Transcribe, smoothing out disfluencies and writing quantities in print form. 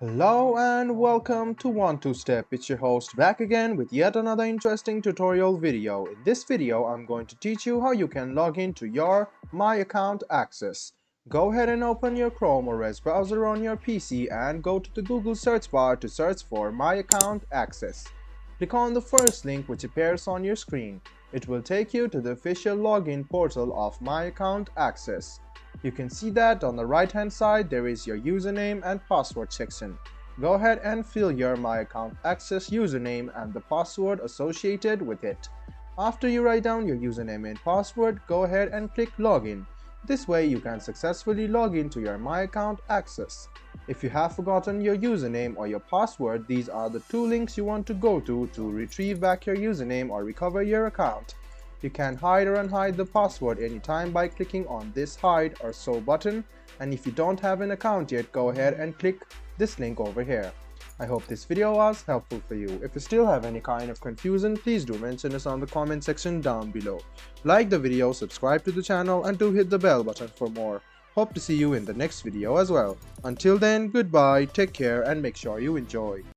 Hello and welcome to One2Step. It's your host back again with yet another interesting tutorial video. In this video, I'm going to teach you how you can log into your My Account Access. Go ahead and open your Chrome or Edge browser on your PC and go to the Google search bar to search for My Account Access. Click on the first link which appears on your screen. It will take you to the official login portal of My Account Access. You can see that on the right hand side there is your username and password section. Go ahead and fill your My Account Access username and the password associated with it. After you write down your username and password, go ahead and click Login. This way you can successfully log into your My Account Access. If you have forgotten your username or your password, these are the two links you want to go to retrieve back your username or recover your account. You can hide or unhide the password anytime by clicking on this hide or show button, and if you don't have an account yet, go ahead and click this link over here. I hope this video was helpful for you. If you still have any kind of confusion, please do mention us on the comment section down below. Like the video, subscribe to the channel, and do hit the bell button for more. Hope to see you in the next video as well. Until then, goodbye, take care, and make sure you enjoy.